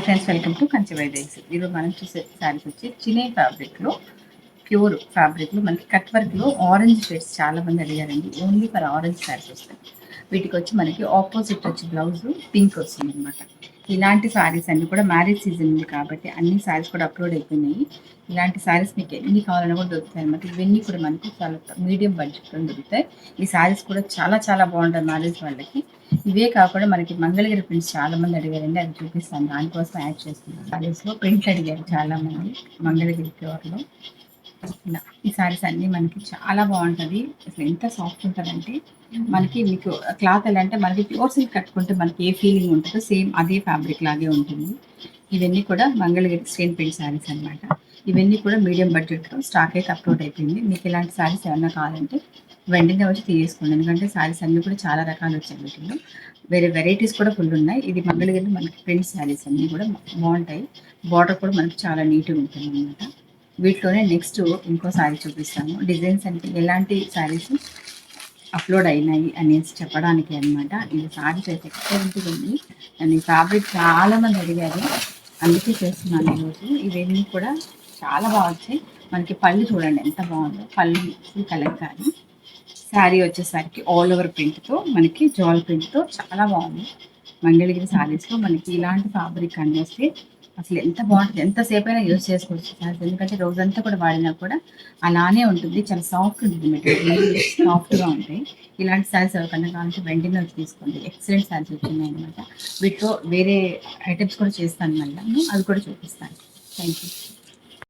Friends, welcome to Kanchi వైదేసి. ఈరోజు మనం చూసే శారీస్ వచ్చి చినే ఫ్యాబ్రిక్లో, ప్యూర్ ఫ్యాబ్రిక్లో మనకి కట్ వర్క్లో ఆరెంజ్ షేడ్స్ చాలా మంది అడిగారండి. ఓన్లీ ఫర్ ఆరెంజ్ శారీస్ వస్తాయి. వీటికి వచ్చి మనకి ఆపోజిట్ వచ్చి బ్లౌజ్ పింక్ వస్తుంది అనమాట. ఇలాంటి శారీస్ అన్ని కూడా మ్యారేజ్ సీజన్ ఉంది కాబట్టి అన్ని శారీస్ కూడా అప్లోడ్ అయిపోయినాయి. ఇలాంటి శారీస్ మీకు ఎన్ని కావాలన్నా కూడా దొరుకుతాయి అనమాట. ఇవన్నీ కూడా మనకు చాలా మీడియం బడ్జెట్లో దొరుకుతాయి. ఈ శారీస్ కూడా చాలా చాలా బాగుంటాయి మ్యారేజ్ వాళ్ళకి. ఇవే కాకుండా మనకి మంగళగిరి ప్రింట్స్ చాలా మంది అడిగారండి, అది చూపిస్తాను. దానికోసం యాడ్ చేస్తున్నాను. శారీస్లో ప్రింట్ అడిగారు చాలా మంది మంగళగిరి ప్యూర్లో. ఇలా ఈ శారీస్ అన్నీ మనకి చాలా బాగుంటుంది. అసలు ఎంత సాఫ్ట్ ఉంటుందంటే మనకి మీకు క్లాత్ ఎలా అంటే మనకి ప్యూర్ సిల్క్ కట్టుకుంటే మనకి ఏ ఫీలింగ్ ఉంటుందో సేమ్ అదే ఫ్యాబ్రిక్ లాగే ఉంటుంది. ఇవన్నీ కూడా మంగళగిరి స్క్రీన్ ప్రింట్ శారీస్ అనమాట. ఇవన్నీ కూడా మీడియం బడ్జెట్లో స్టాక్ అయితే అప్లోడ్ అయిపోయింది. మీకు ఇలాంటి శారీస్ ఏమన్నా కావాలంటే వెంటనే వచ్చి తీసుకోండి. ఎందుకంటే శారీస్ అన్నీ కూడా చాలా రకాలు వచ్చాయి. వీటిలో వేరే వెరైటీస్ కూడా ఫుల్ ఉన్నాయి. ఇది మంగళగిరి మనకి ప్రింట్ శారీస్ అన్నీ కూడా బాగుంటాయి. బార్డర్ కూడా మనకి చాలా నీట్గా ఉంటుంది అనమాట. వీటిలోనే నెక్స్ట్ ఇంకో శారీ చూపిస్తాను. డిజైన్స్ అంటే ఎలాంటి శారీస్ అప్లోడ్ అయినాయి అనేసి చెప్పడానికి అనమాట. ఇది శారీస్ అయితే ఎక్సలెంట్గా ఉంది. అండ్ ఈ ఫ్యాబ్రిక్ చాలా మంది అడిగారు, అందుకే చేస్తున్నాను ఈరోజు. ఇవన్నీ కూడా చాలా బాగా వచ్చాయి. మనకి పళ్ళు చూడండి ఎంత బాగుందో. పళ్ళు కలంకారీ శారీ వచ్చేసరికి ఆల్ ఓవర్ ప్రింట్తో మనకి జాల్ ప్రింట్తో చాలా బాగుంది. మంగళగిరి శారీస్లో మనకి ఇలాంటి ఫ్యాబ్రిక్ అని వస్తే అసలు ఎంత బాగుంటుంది. ఎంతసేపు అయినా యూజ్ చేసుకోవచ్చు శారీస్, ఎందుకంటే రోజంతా కూడా వాడినా కూడా అలానే ఉంటుంది. చాలా సాఫ్ట్ ఉంటుంది, మెటీరియల్ సాఫ్ట్గా ఉంటాయి. ఇలాంటి శారీస్ ఎవరికన్నా కావాలంటే వెంటనే వచ్చి తీసుకోండి. ఎక్సలెంట్ శారీస్ వచ్చినాయి అనమాట. వీటిలో వేరే ఐటమ్స్ కూడా చేస్తాను, మళ్ళీ అవి కూడా చూపిస్తాను. Thank you.